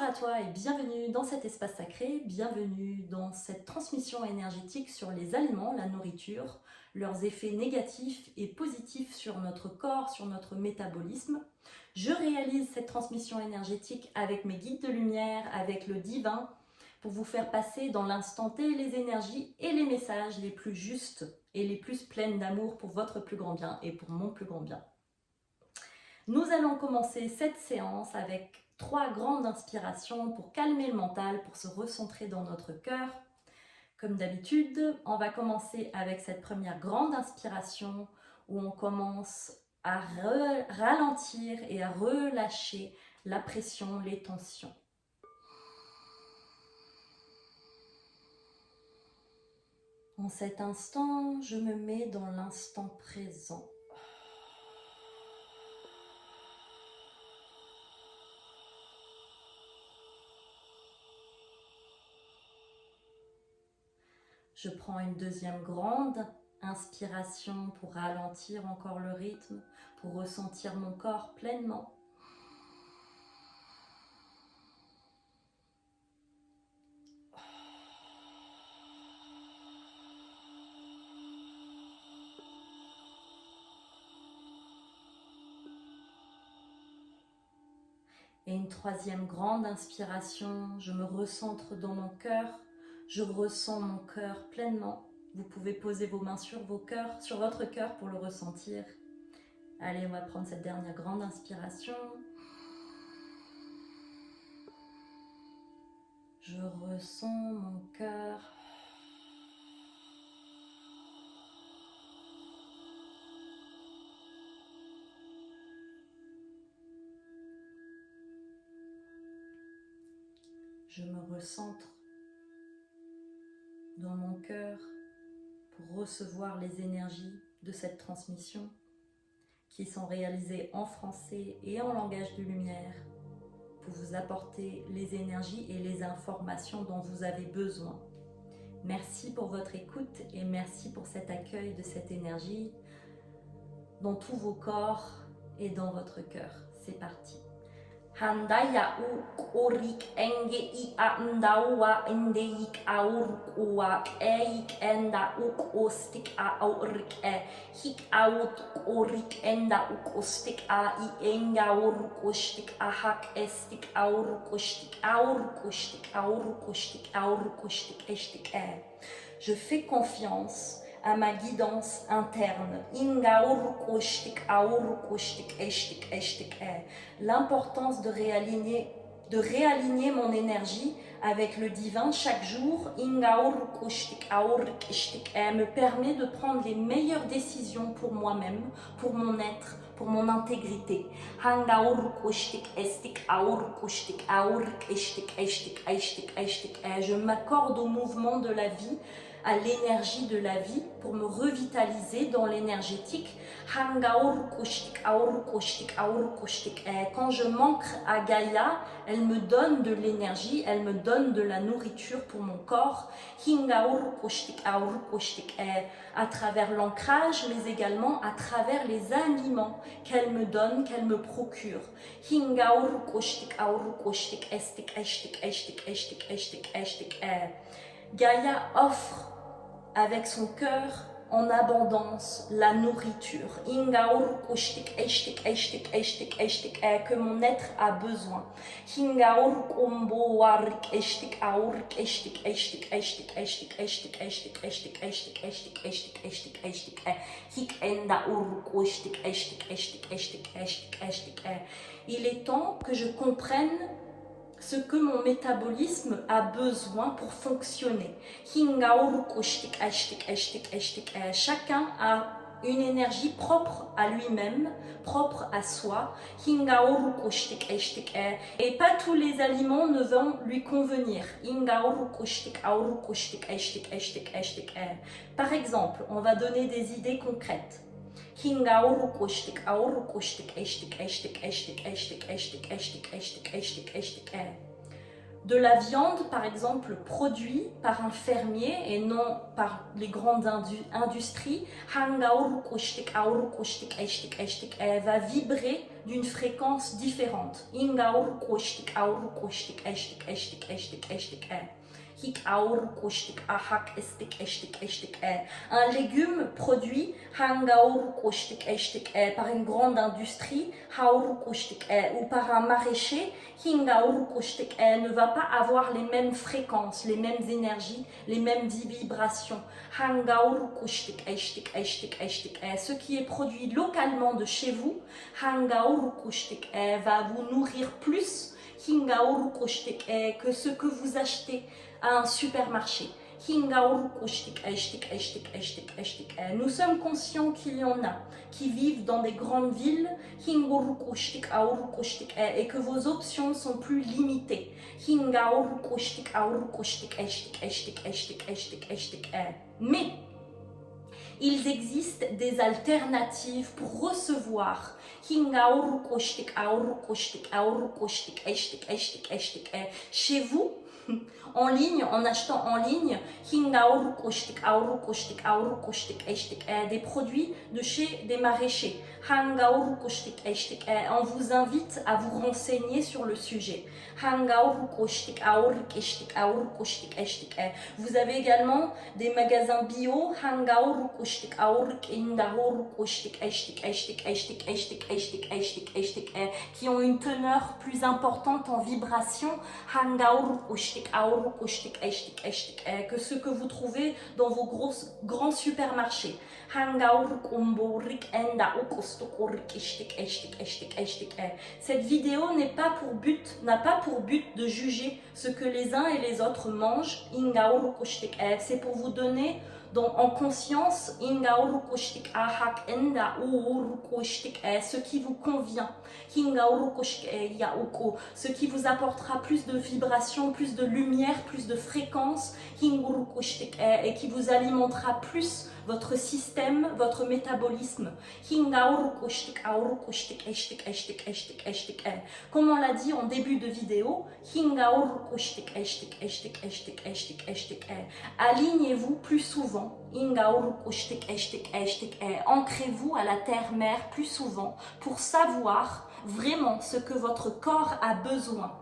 à toi et bienvenue dans cet espace sacré, bienvenue dans cette transmission énergétique sur les aliments, la nourriture, leurs effets négatifs et positifs sur notre corps, sur notre métabolisme. Je réalise cette transmission énergétique avec mes guides de lumière, avec le divin, pour vous faire passer dans l'instant T les énergies et les messages les plus justes et les plus pleines d'amour pour votre plus grand bien et pour mon plus grand bien. Nous allons commencer cette séance avec 3 grandes inspirations pour calmer le mental, pour se recentrer dans notre cœur. Comme d'habitude, on va commencer avec cette première grande inspiration où on commence à ralentir et à relâcher la pression, les tensions. En cet instant, je me mets dans l'instant présent. Je prends une deuxième grande inspiration pour ralentir encore le rythme, pour ressentir mon corps pleinement. Et une troisième grande inspiration, je me recentre dans mon cœur, je ressens mon cœur pleinement. Vous pouvez poser vos mains sur votre cœur pour le ressentir. Allez, on va prendre cette dernière grande inspiration. Je ressens mon cœur. Je me recentre dans mon cœur pour recevoir les énergies de cette transmission qui sont réalisées en français et en langage de lumière pour vous apporter les énergies et les informations dont vous avez besoin. Merci pour votre écoute et merci pour cet accueil de cette énergie dans tous vos corps et dans votre cœur. C'est parti. Handaya orik enge I andawa indeik auruk uak eik enda uk ostik a aurik hik aut orik enda uk ostik a I enga auruk ostik a hak estik auruk ostik auruk ostik auruk ostik auruk ostik estik Je fais confiance à ma guidance interne. L'importance de réaligner mon énergie avec le divin chaque jour me permet de prendre les meilleures décisions pour moi-même, pour mon être, pour mon intégrité. Je m'accorde au mouvement de la vie, à l'énergie de la vie pour me revitaliser dans l'énergétique. Quand je manque à Gaïa, elle me donne de l'énergie, elle me donne de la nourriture pour mon corps, à travers l'ancrage, mais également à travers les aliments qu'elle me donne, qu'elle me procure. Gaïa offre avec son cœur en abondance la nourriture que mon être a besoin. Il est temps que je comprenne ce que mon métabolisme a besoin pour fonctionner. Chacun a une énergie propre à lui-même, propre à soi. Et pas tous les aliments ne vont lui convenir. Par exemple, on va donner des idées concrètes. de la viande, par exemple, produite par un fermier et non par les grandes industries, va vibrer d'une fréquence différente. Un légume produit par une grande industrie ou par un maraîcher ne va pas avoir les mêmes fréquences, les mêmes énergies, les mêmes vibrations. Ce qui est produit localement de chez vous va vous nourrir plus que ce que vous achetez à un supermarché. Nous sommes conscients qu'il y en a qui vivent dans des grandes villes et que vos options sont plus limitées. Mais il existe des alternatives pour recevoir chez vous, en ligne, en achetant en ligne des produits de chez des maraîchers. On vous invite à vous renseigner sur le sujet. Vous avez également des magasins bio qui ont une teneur plus importante en vibration que ce que vous trouvez dans vos grands supermarchés. Cette vidéo n'a pas pour but de juger ce que les uns et les autres mangent. C'est pour vous donner en conscience ce qui vous convient, ce qui vous apportera plus de vibrations, plus de lumière, plus de fréquences et qui vous alimentera plus votre système, votre métabolisme. Comme on l'a dit en début de vidéo, alignez-vous plus souvent. Ancrez-vous à la terre-mère plus souvent pour savoir vraiment ce que votre corps a besoin.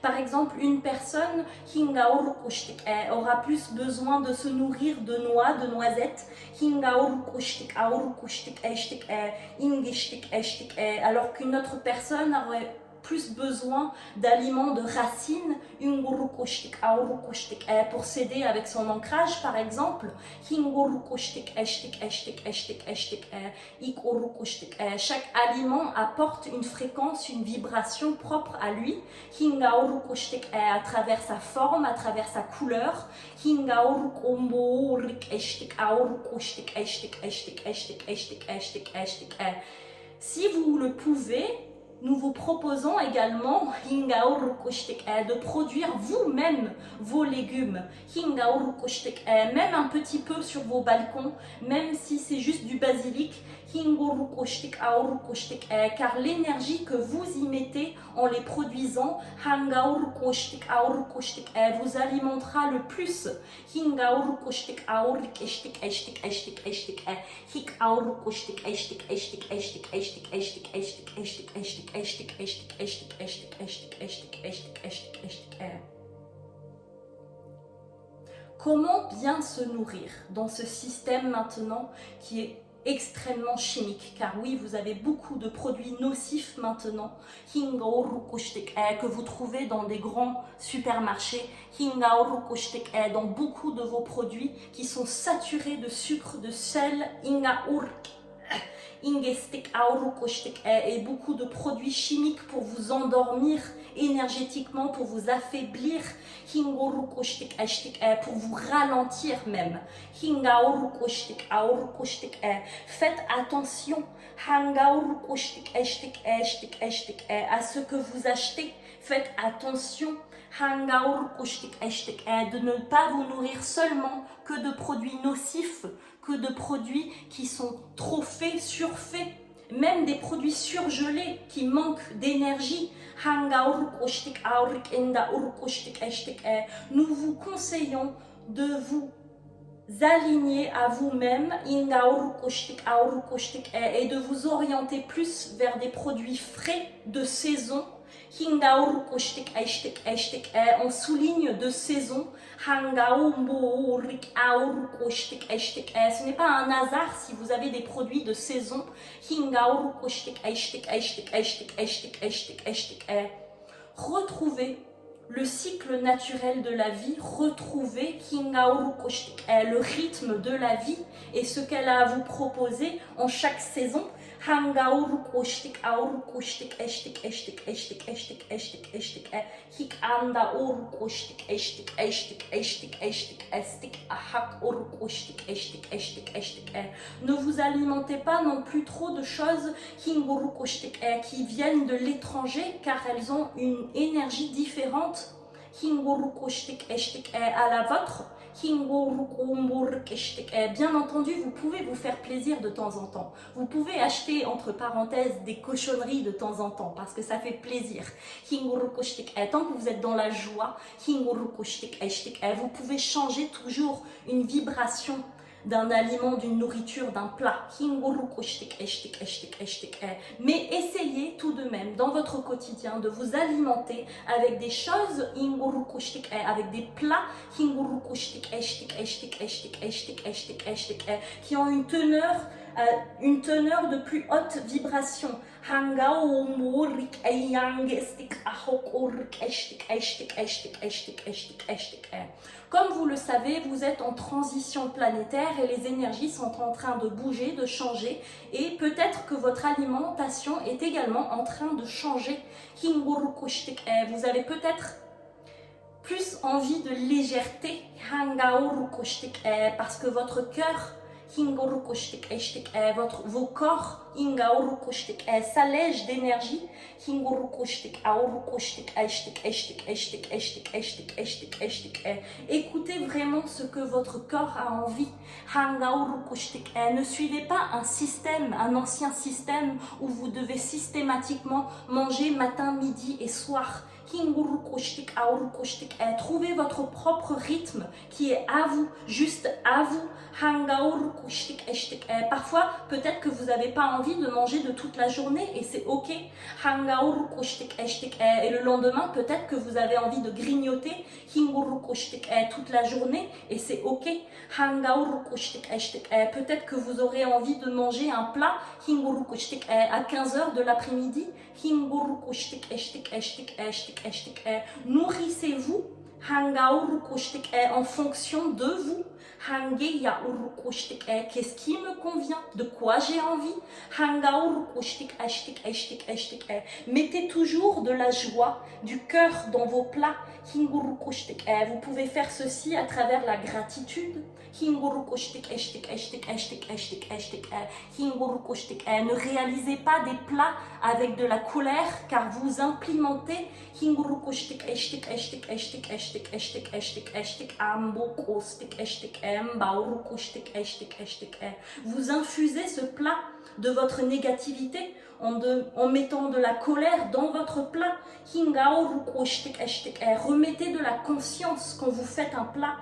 Par exemple, une personne aura plus besoin de se nourrir de noix, de noisettes, alors qu'une autre personne aurait plus besoin d'aliments de racines pour s'aider avec son ancrage, par exemple. Chaque aliment apporte une fréquence, une vibration propre à lui, à travers sa forme, à travers sa couleur. Si vous le pouvez, nous vous proposons également de produire vous-même vos légumes, même un petit peu sur vos balcons, même si c'est juste du basilic, car l'énergie que vous y mettez en les produisant vous alimentera le plus. Comment bien se nourrir dans ce système maintenant qui est extrêmement chimique, car oui, vous avez beaucoup de produits nocifs maintenant que vous trouvez dans des grands supermarchés, dans beaucoup de vos produits qui sont saturés de sucre, de sel, et beaucoup de produits chimiques pour vous endormir énergétiquement, pour vous affaiblir, pour vous ralentir même. Faites attention à ce que vous achetez. Faites attention de ne pas vous nourrir seulement que de produits nocifs, que de produits qui sont trop faits, surfaits. même des produits surgelés qui manquent d'énergie. Nous vous conseillons de vous aligner à vous-même et de vous orienter plus vers des produits frais de saison. On souligne de saison. Ce n'est pas un hasard si vous avez des produits de saison. Retrouvez le cycle naturel de la vie, retrouvez le rythme de la vie et ce qu'elle a à vous proposer en chaque saison. Ne vous alimentez pas non plus trop de choses qui viennent de l'étranger car elles ont une énergie différente à la vôtre. Bien entendu, vous pouvez vous faire plaisir de temps en temps. Vous pouvez acheter, entre parenthèses, des cochonneries de temps en temps parce que ça fait plaisir. Tant que vous êtes dans la joie, vous pouvez changer toujours une vibration d'un aliment, d'une nourriture, d'un plat. Mais essayez tout de même dans votre quotidien de vous alimenter avec des choses, avec des plats qui ont une teneur de plus haute vibration. Comme vous le savez, vous êtes en transition planétaire et les énergies sont en train de bouger, de changer et peut-être que votre alimentation est également en train de changer. Vous avez peut-être plus envie de légèreté parce que votre cœur vos corps s'allègent d'énergie. Écoutez vraiment ce que votre corps a envie. Ne suivez pas un système, un ancien système où vous devez systématiquement manger matin, midi et soir. Trouvez votre propre rythme qui est à vous, juste à vous. Parfois, peut-être que vous n'avez pas envie de manger de toute la journée et c'est ok. Et le lendemain, peut-être que vous avez envie de grignoter toute la journée et c'est ok. Peut-être que vous aurez envie de manger un plat à 15h de l'après-midi. Nourrissez-vous en fonction de vous. Qu'est-ce qui me convient? De quoi j'ai envie? Mettez toujours de la joie, du cœur dans vos plats. Vous pouvez faire ceci à travers la gratitude. Ne réalisez pas des plats avec de la colère car vous implémentez vous infusez ce plat de votre négativité en mettant de la colère dans votre plat. Remettez de la conscience quand vous faites un plat.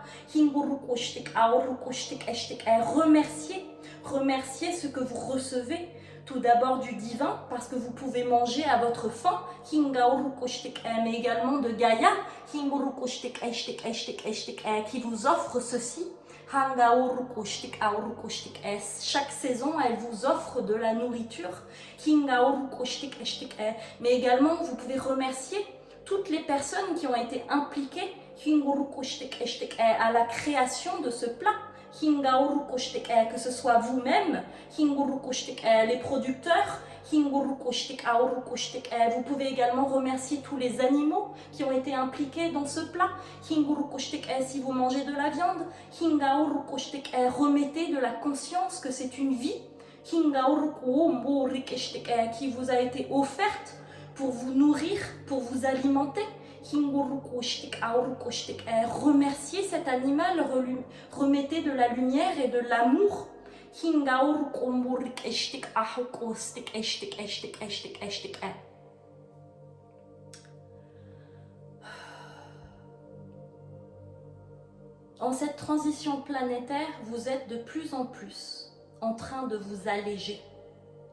Remerciez ce que vous recevez. Tout d'abord du divin, parce que vous pouvez manger à votre faim, mais également de Gaïa, qui vous offre ceci. Chaque saison, elle vous offre de la nourriture. Mais également, vous pouvez remercier toutes les personnes qui ont été impliquées à la création de ce plat. Que ce soit vous-même, les producteurs, vous pouvez également remercier tous les animaux qui ont été impliqués dans ce plat. Si vous mangez de la viande, remettez de la conscience que c'est une vie qui vous a été offerte pour vous nourrir, pour vous alimenter. Remerciez cet animal, remettez de la lumière et de l'amour En cette transition planétaire, vous êtes de plus en plus en train de vous alléger.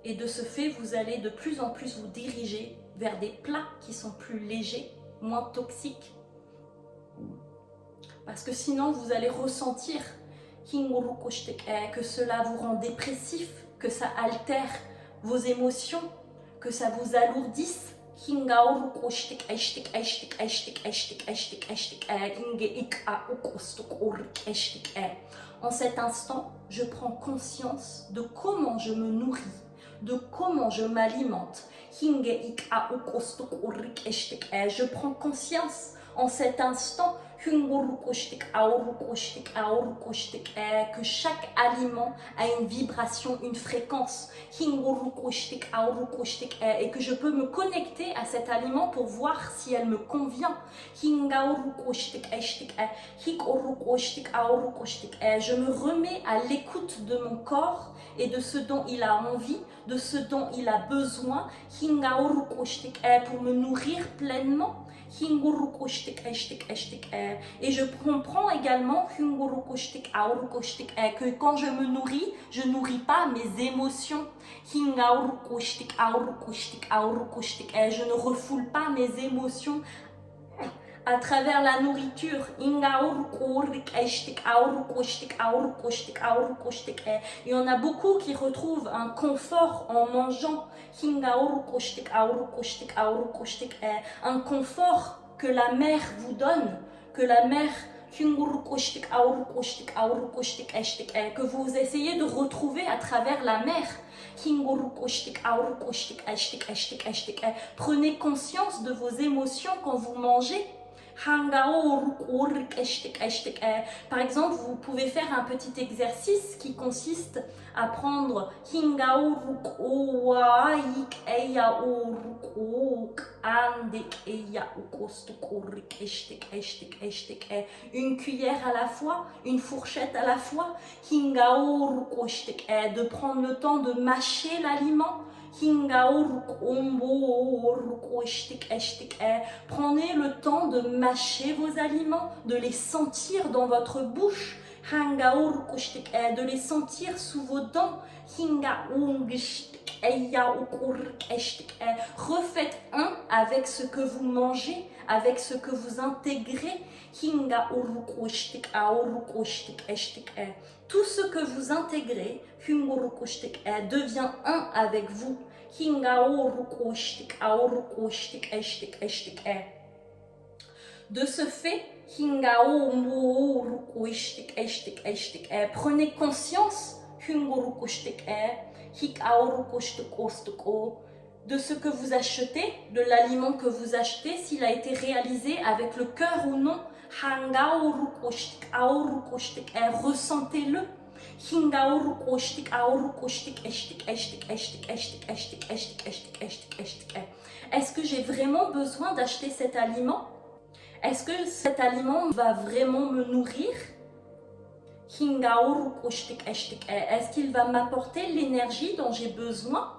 Et de ce fait, vous allez de plus en plus vous diriger vers des plats qui sont plus légers, moins toxiques. Parce que sinon, vous allez ressentir que cela vous rend dépressif, que ça altère vos émotions, que ça vous alourdisse. En cet instant, je prends conscience de comment je me nourris, de comment je m'alimente. Je prends conscience en cet instant que chaque aliment a une vibration, une fréquence, et que je peux me connecter à cet aliment pour voir si elle me convient. Je me remets à l'écoute de mon corps et de ce dont il a envie, de ce dont il a besoin, pour me nourrir pleinement. Et je comprends également que quand je me nourris, je nourris pas mes émotions. Je ne refoule pas mes émotions à travers la nourriture. Il y en a beaucoup qui retrouvent un confort en mangeant. Un confort que la mère vous donne, que la mère que vous essayez de retrouver à travers la mer. Prenez conscience de vos émotions quand vous mangez. Par exemple, vous pouvez faire un petit exercice qui consiste à prendre une cuillère à la fois, une fourchette à la fois, de prendre le temps de mâcher l'aliment. Prenez le temps de mâcher vos aliments, de les sentir dans votre bouche, de les sentir sous vos dents. Refaites un avec ce que vous mangez, avec ce que vous intégrez. Tout ce que vous intégrez devient un avec vous. De ce fait, prenez conscience de ce que vous achetez, de l'aliment que vous achetez, s'il a été réalisé avec le cœur ou non. Ressentez-le. Est-ce que j'ai vraiment besoin d'acheter cet aliment? Est-ce que cet aliment va vraiment me nourrir? Est-ce qu'il va m'apporter l'énergie dont j'ai besoin?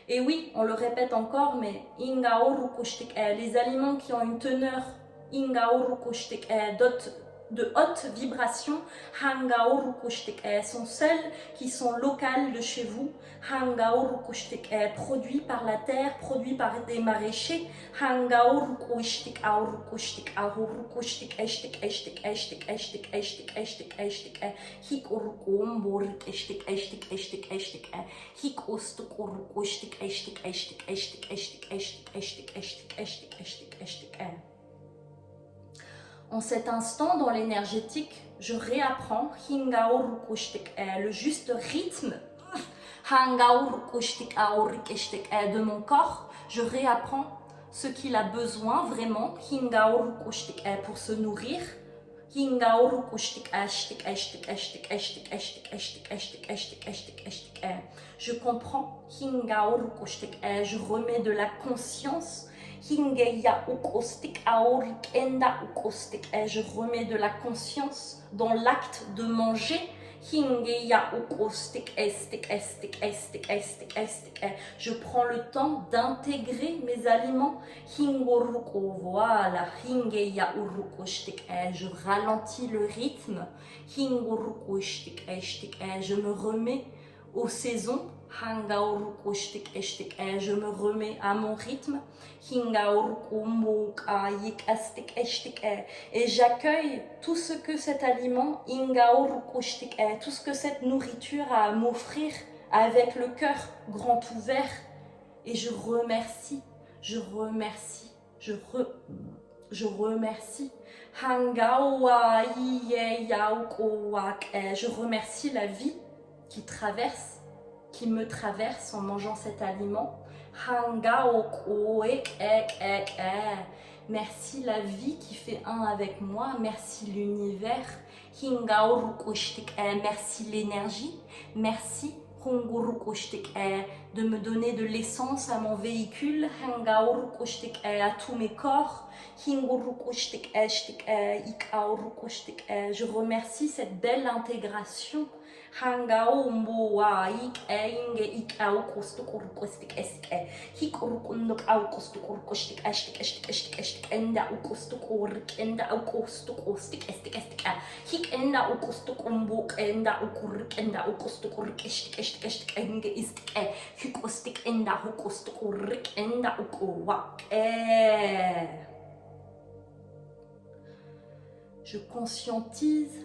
Et oui, on le répète encore, mais les aliments qui ont une teneur de haute vibration sont celles qui sont locales de chez vous, produits par la terre, produits par des maraîchers. En cet instant, dans l'énergétique, je réapprends le juste rythme de mon corps. Je réapprends ce qu'il a besoin vraiment pour se nourrir. Je comprends, je remets de la conscience. Je remets de la conscience dans l'acte de manger. Je prends le temps d'intégrer mes aliments. Voilà. Je ralentis le rythme. Je me remets aux saisons. Je me remets à mon rythme. Et j'accueille tout ce que cet aliment, tout ce que cette nourriture a à m'offrir avec le cœur grand ouvert. Et je remercie, je remercie, je remercie. Je remercie la vie qui me traverse en mangeant cet aliment. Merci la vie qui fait un avec moi. Merci l'univers. Merci l'énergie. Merci de me donner de l'essence à mon véhicule, à tous mes corps. Je remercie cette belle intégration. Je conscientise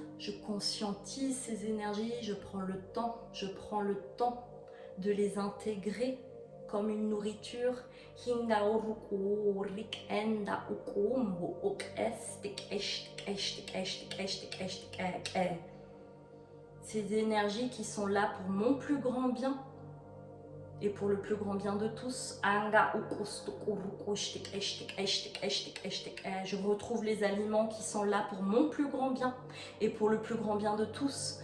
ces énergies, je prends le temps de les intégrer comme une nourriture. Ces énergies qui sont là pour mon plus grand bien et pour le plus grand bien de tous. Je retrouve les aliments qui sont là pour mon plus grand bien et pour le plus grand bien de tous.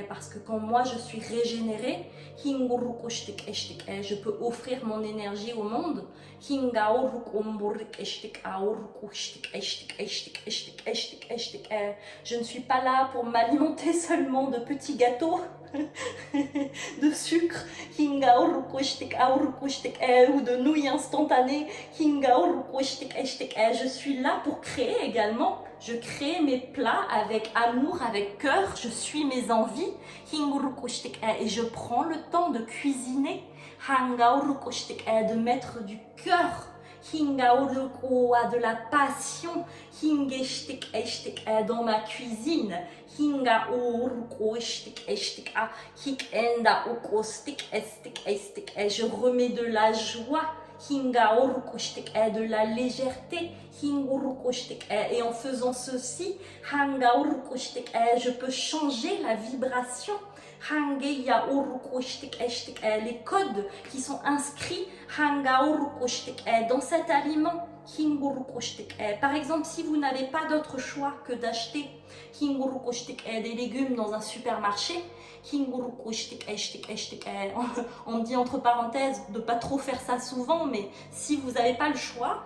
Parce que quand moi je suis régénérée, je peux offrir mon énergie au monde. Je ne suis pas là pour m'alimenter seulement de petits gâteaux de sucre ou de nouilles instantanées. Je suis là pour créer également. Je crée mes plats avec amour, avec cœur. Je suis mes envies et je prends le temps de cuisiner, de mettre du cœur, de la passion dans ma cuisine. Je remets de la joie, de la légèreté, et en faisant ceci, je peux changer la vibration. Les codes qui sont inscrits dans cet aliment. Par exemple, si vous n'avez pas d'autre choix que d'acheter des légumes dans un supermarché, on dit entre parenthèses de pas trop faire ça souvent, mais si vous n'avez pas le choix,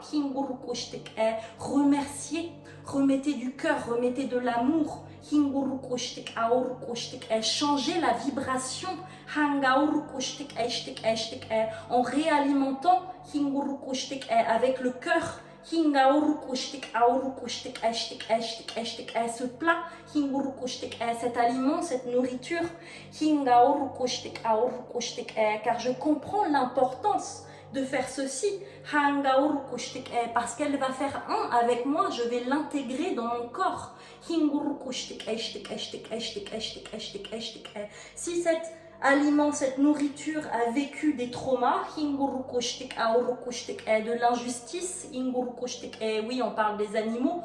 remerciez, remettez du cœur, remettez de l'amour, changez la vibration en réalimentant avec le cœur. Ce plat, cet aliment, cette nourriture, car je comprends l'importance de faire ceci, parce qu'elle va faire un avec moi, je vais l'intégrer dans mon corps. Si cet aliment, cette nourriture a vécu des traumas, de l'injustice, oui, on parle des animaux,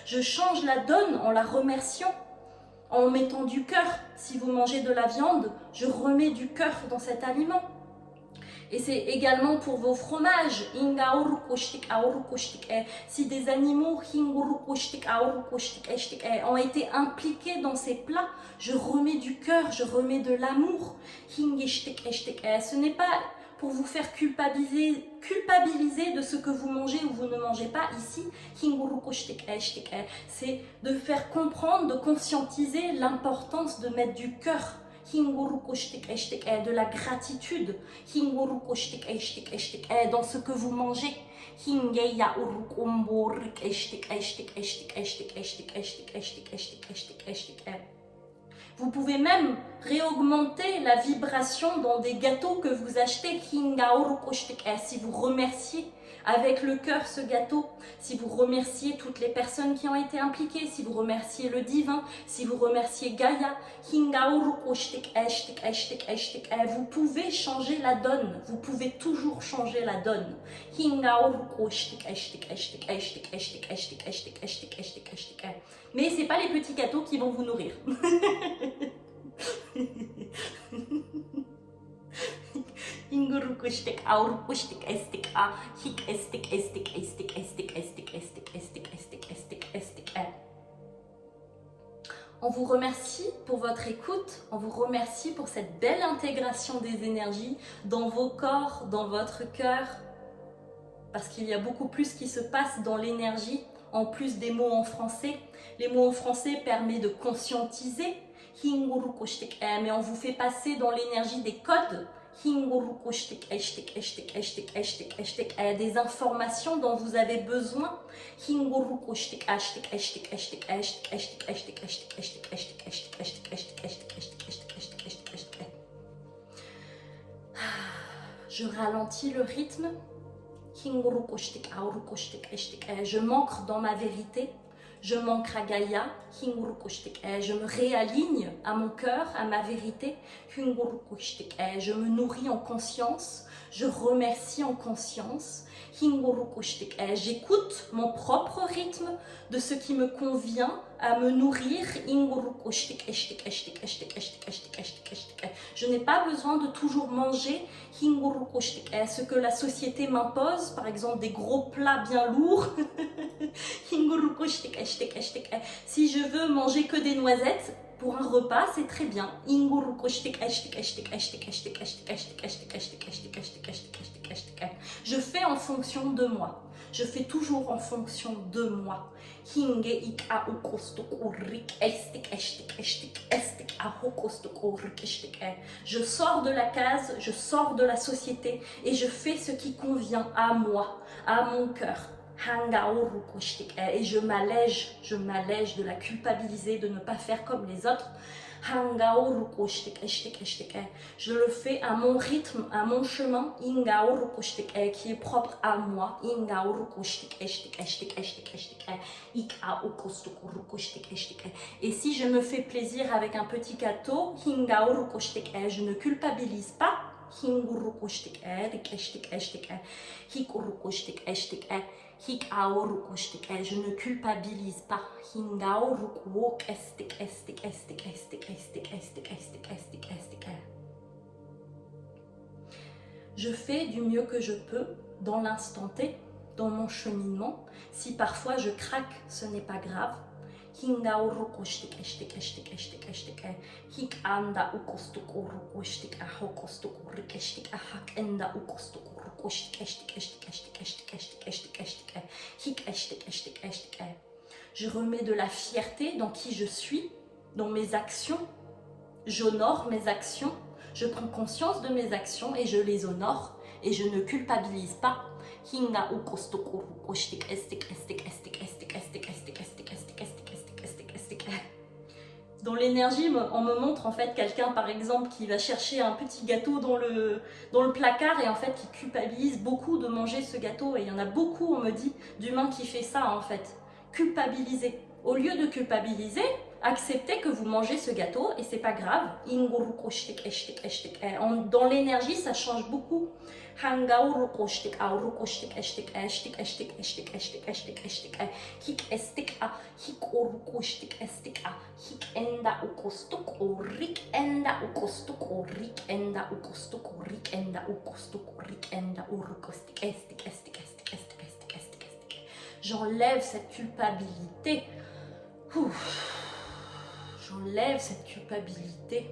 je change la donne en la remerciant, en mettant du cœur. Si vous mangez de la viande, je remets du cœur dans cet aliment. Et c'est également pour vos fromages. Si des animaux ont été impliqués dans ces plats, je remets du cœur, je remets de l'amour. Ce n'est pas pour vous faire culpabiliser de ce que vous mangez ou vous ne mangez pas ici. C'est de faire comprendre, de conscientiser l'importance de mettre du cœur, de la gratitude dans ce que vous mangez. Vous pouvez même réaugmenter la vibration dans des gâteaux que vous achetez. Si vous remerciez avec le cœur ce gâteau, si vous remerciez toutes les personnes qui ont été impliquées, si vous remerciez le divin, si vous remerciez Gaïa, vous pouvez changer la donne, vous pouvez toujours changer la donne. Mais ce n'est pas les petits gâteaux qui vont vous nourrir. On vous remercie pour votre écoute, on vous remercie pour cette belle intégration des énergies dans vos corps, dans votre cœur, parce qu'il y a beaucoup plus qui se passe dans l'énergie, en plus des mots en français. Les mots en français permettent de conscientiser, mais on vous fait passer dans l'énergie des codes, des informations dont vous avez besoin. Je ralentis le rythme. Je m'ancre dans ma vérité. Je m'ancre à Gaïa, je me réaligne à mon cœur, à ma vérité, je me nourris en conscience, je remercie en conscience, j'écoute mon propre rythme de ce qui me convient à me nourrir. Je n'ai pas besoin de toujours manger ce que la société m'impose, par exemple des gros plats bien lourds. Si je veux manger que des noisettes pour un repas, c'est très bien. Je fais en fonction de moi. Je fais toujours en fonction de moi. Je sors de la case, je sors de la société et je fais ce qui convient à moi, à mon cœur. Et je m'allège de la culpabiliser, de ne pas faire comme les autres. Je le fais à mon rythme, à mon chemin, qui est propre à moi. Et si je me fais plaisir avec un petit gâteau, je ne culpabilise pas. Je ne culpabilise pas. Je fais du mieux que je peux dans l'instant T, dans mon cheminement. Si parfois je craque, ce n'est pas grave. Je remets de la fierté dans qui je suis, dans mes actions. J'honore mes actions. Je prends conscience de mes actions et je les honore. Et je ne culpabilise pas. Dans l'énergie, on me montre en fait quelqu'un par exemple qui va chercher un petit gâteau dans le placard et en fait qui culpabilise beaucoup de manger ce gâteau. Et il y en a beaucoup, on me dit, d'humains qui fait ça en fait. Culpabiliser. Au lieu de culpabiliser, acceptez que vous mangez ce gâteau et c'est pas grave. Dans l'énergie, ça change beaucoup. J'enlève cette culpabilité. J'enlève cette culpabilité.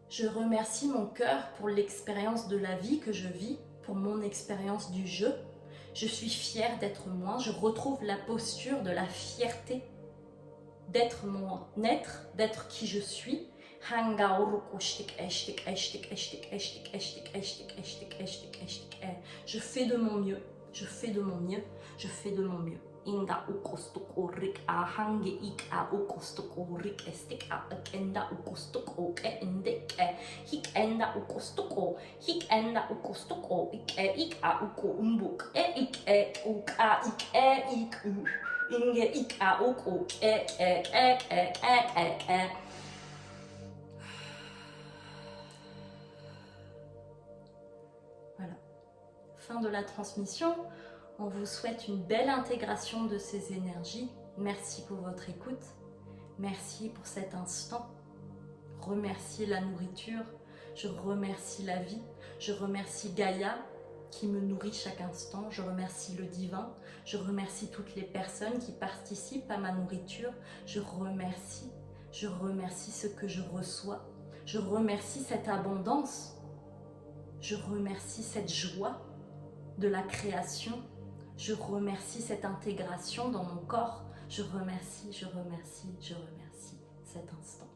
Je remercie mon cœur pour l'expérience de la vie que je vis, pour mon expérience du jeu. Je suis fière d'être moi. Je retrouve la posture de la fierté d'être mon être, d'être qui je suis. Je fais de mon mieux, je fais de mon mieux, je fais de mon mieux. Voilà, fin de la transmission. On vous souhaite une belle intégration de ces énergies. Merci pour votre écoute. Merci pour cet instant. Remerciez la nourriture. Je remercie la vie. Je remercie Gaïa qui me nourrit chaque instant. Je remercie le divin. Je remercie toutes les personnes qui participent à ma nourriture. Je remercie ce que je reçois. Je remercie cette abondance. Je remercie cette joie de la création. Je remercie cette intégration dans mon corps. Je remercie cet instant.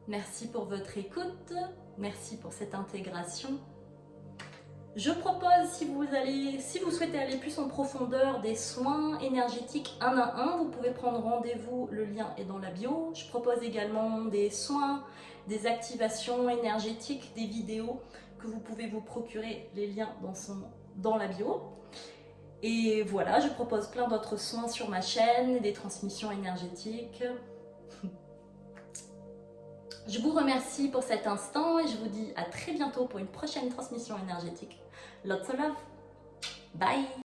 Merci pour votre écoute. Merci pour cette intégration. Je propose, si vous souhaitez aller plus en profondeur, des soins énergétiques 1 à 1, vous pouvez prendre rendez-vous, le lien est dans la bio. Je propose également des soins, des activations énergétiques, des vidéos que vous pouvez vous procurer, les liens dans la bio. Et voilà, je propose plein d'autres soins sur ma chaîne, des transmissions énergétiques. Je vous remercie pour cet instant et je vous dis à très bientôt pour une prochaine transmission énergétique. Lots of love. Bye.